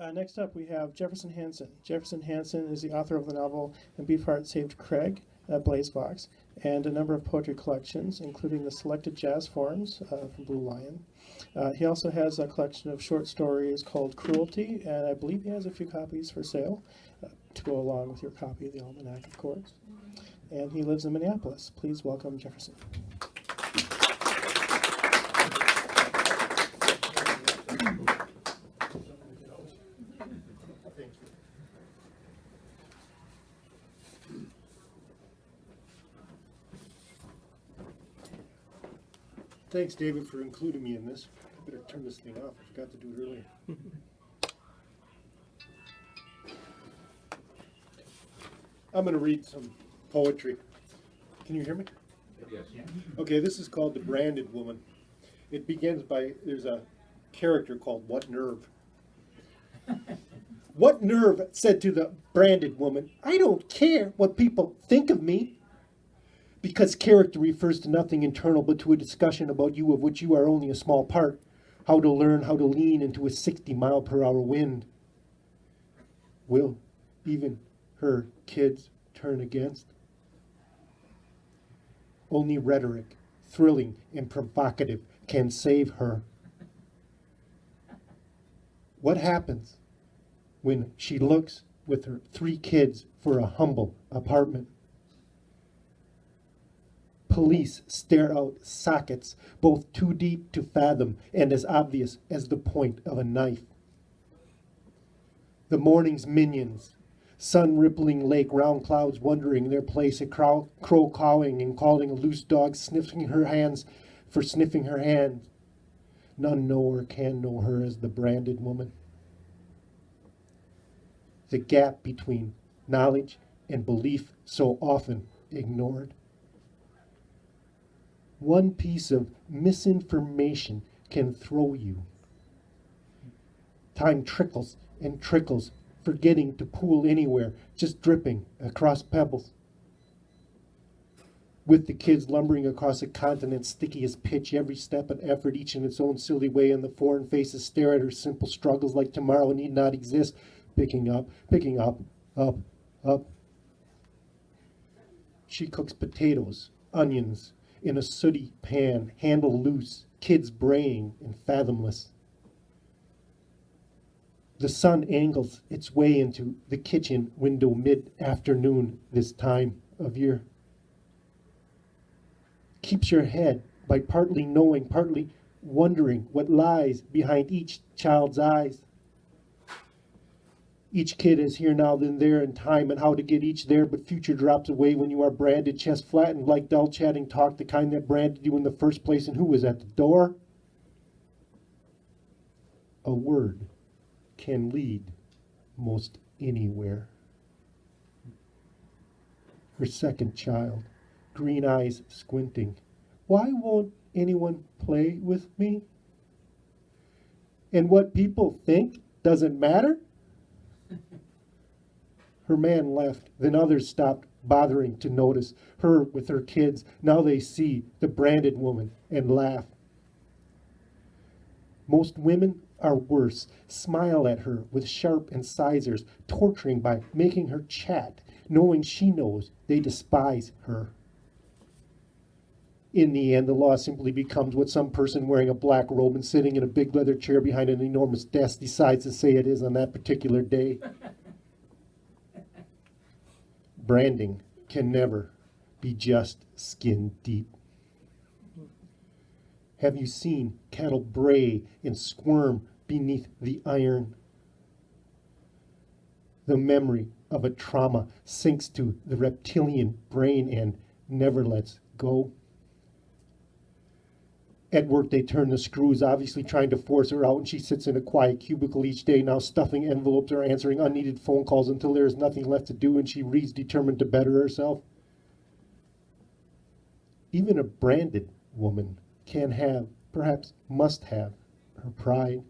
Next up, we have Jefferson Hansen. Jefferson Hansen is the author of the novel And Beefheart Saved Craig, Blazebox, and a number of poetry collections, including the Selected Jazz Forms from Blue Lion. He also has a collection of short stories called Cruelty, and I believe he has a few copies for sale to go along with your copy of the Almanac, of course. And he lives in Minneapolis. Please welcome Jefferson. Thanks, David, for including me in this. I better turn this thing off. I forgot to do it earlier. I'm going to read some poetry. Can you hear me? Yes. Okay, this is called The Branded Woman. It begins by, there's a character called What Nerve. What Nerve said to the branded woman, "I don't care what people think of me." Because character refers to nothing internal but to a discussion about you of which you are only a small part. How to learn how to lean into a 60-mile-per-hour wind. Will even her kids turn against? Only rhetoric, thrilling and provocative, can save her. What happens when she looks with her 3 kids for a humble apartment? Police stare out sockets, both too deep to fathom and as obvious as the point of a knife. The morning's minions, sun-rippling lake, round clouds wondering their place, a crow cawing and calling a loose dog, sniffing her hands for sniffing her hand. None know or can know her as the branded woman. The gap between knowledge and belief so often ignored. One piece of misinformation can throw you. Time trickles and trickles, forgetting to pool anywhere, just dripping across pebbles. With the kids lumbering across a continent sticky as pitch, every step and effort, each in its own silly way, and the foreign faces stare at her simple struggles like tomorrow need not exist, picking up, up, up. She cooks potatoes, onions, in a sooty pan, handle loose, kids braying and fathomless. The sun angles its way into the kitchen window mid-afternoon this time of year. Keeps your head by partly knowing, partly wondering what lies behind each child's eyes. Each kid is here now, then there in time, and how to get each there, but future drops away when you are branded, chest flattened like dull chatting talk, the kind that branded you in the first place, and who was at the door? A word can lead most anywhere. Her second child, green eyes squinting. Why won't anyone play with me? And what people think doesn't matter? Her man left, then others stopped bothering to notice her with her kids. Now they see the branded woman and laugh. Most women are worse, smile at her with sharp incisors, torturing by making her chat, knowing she knows they despise her. In the end, the law simply becomes what some person wearing a black robe and sitting in a big leather chair behind an enormous desk decides to say it is on that particular day. Branding can never be just skin deep. Have you seen cattle bray and squirm beneath the iron? The memory of a trauma sinks to the reptilian brain and never lets go. At work, they turn the screws, obviously trying to force her out, and she sits in a quiet cubicle each day, now stuffing envelopes or answering unneeded phone calls until there is nothing left to do, and she reads, determined to better herself. Even a branded woman can have, perhaps must have, her pride.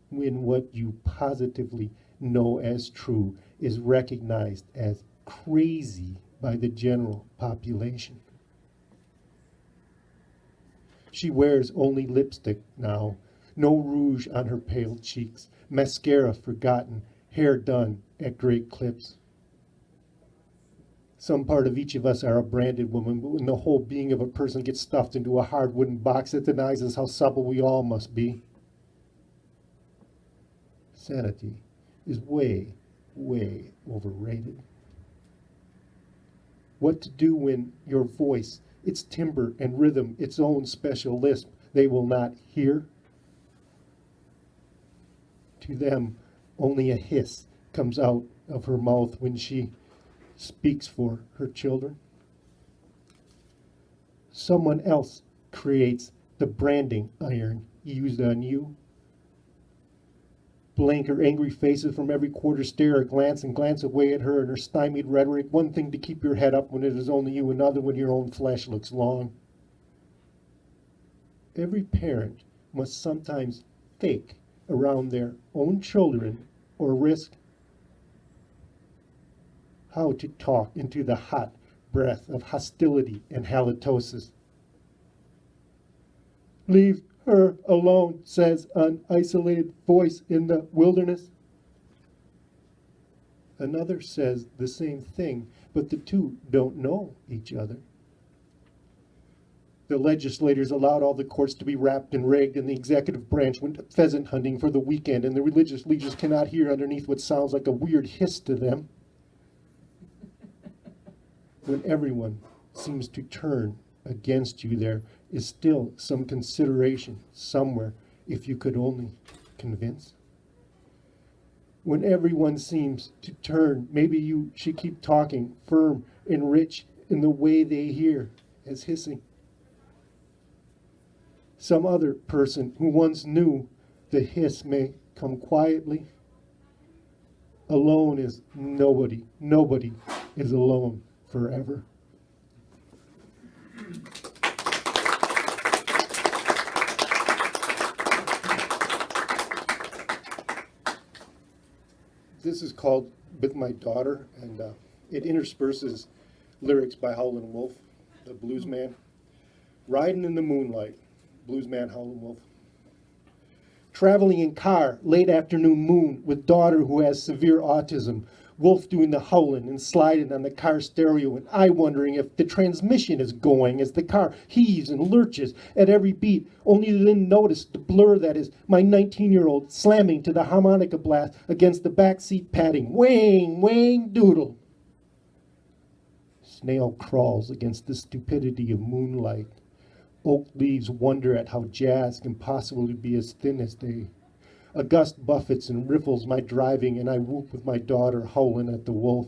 When what you positively know as true is recognized as crazy by the general population. She wears only lipstick now, no rouge on her pale cheeks, mascara forgotten, hair done at great clips. Some part of each of us are a branded woman, but when the whole being of a person gets stuffed into a hard wooden box, it denies us how supple we all must be. Sanity is way, way overrated. What to do when your voice, its timbre and rhythm, its own special lisp, they will not hear? To them, only a hiss comes out of her mouth when she speaks for her children. Someone else creates the branding iron used on you. Blank or angry faces from every quarter stare or glance and glance away at her and her stymied rhetoric. One thing to keep your head up when it is only you, another when your own flesh looks long. Every parent must sometimes fake around their own children or risk how to talk into the hot breath of hostility and halitosis. Leave her alone, says an isolated voice in the wilderness. Another says the same thing, but the two don't know each other. The legislators allowed all the courts to be wrapped and rigged, and the executive branch went pheasant hunting for the weekend, and the religious leaders cannot hear underneath what sounds like a weird hiss to them. When everyone seems to turn against you, there is still some consideration somewhere, if you could only convince. When everyone seems to turn, maybe you should keep talking, firm and rich in the way they hear as hissing. Some other person who once knew the hiss may come quietly. Alone is nobody. Nobody is alone forever. This is called With My Daughter, and it intersperses lyrics by Howlin' Wolf, the blues man. Riding in the moonlight, blues man Howlin' Wolf. Traveling in car, late afternoon moon, with daughter who has severe autism. Wolf doing the howling and sliding on the car stereo, and I wondering if the transmission is going as the car heaves and lurches at every beat, only to then notice the blur that is my 19-year-old slamming to the harmonica blast against the back seat padding. Wang, wang, doodle. Snail crawls against the stupidity of moonlight. Oak leaves wonder at how jazz can possibly be as thin as they. A gust buffets and riffles my driving, and I whoop with my daughter howling at the wolf.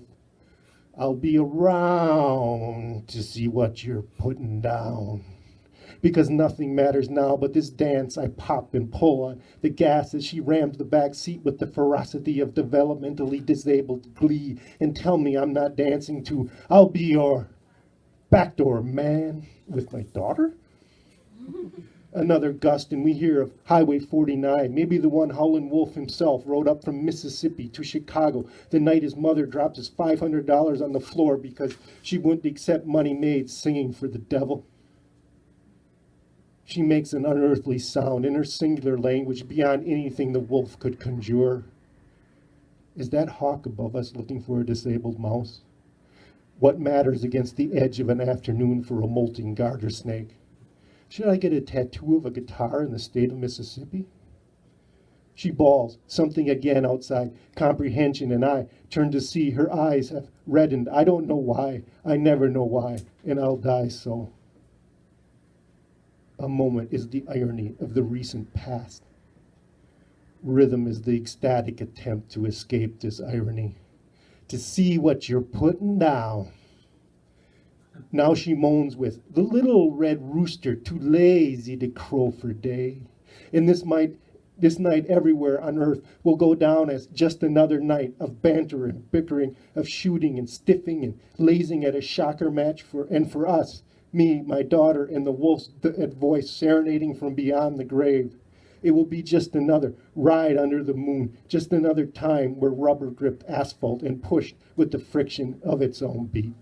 I'll be around to see what you're putting down. Because nothing matters now but this dance I pop and pull on the gas as she rams the back seat with the ferocity of developmentally disabled glee, and tell me I'm not dancing to I'll be your backdoor man with my daughter? Another gust, and we hear of Highway 49, maybe the one Howlin' Wolf himself rode up from Mississippi to Chicago the night his mother dropped his $500 on the floor because she wouldn't accept money made singing for the devil. She makes an unearthly sound in her singular language beyond anything the wolf could conjure. Is that hawk above us looking for a disabled mouse? What matters against the edge of an afternoon for a molting garter snake? Should I get a tattoo of a guitar in the state of Mississippi? She bawls, something again outside comprehension, and I turn to see her eyes have reddened. I don't know why, I never know why, and I'll die so. A moment is the irony of the recent past. Rhythm is the ecstatic attempt to escape this irony, to see what you're putting down. Now she moans with the little red rooster, too lazy to crow for day. And this night everywhere on earth will go down as just another night of banter and bickering, of shooting and stiffing and lazing at a shocker match for us, me, my daughter, and the wolf's voice serenading from beyond the grave. It will be just another ride under the moon, just another time where rubber gripped asphalt and pushed with the friction of its own beat.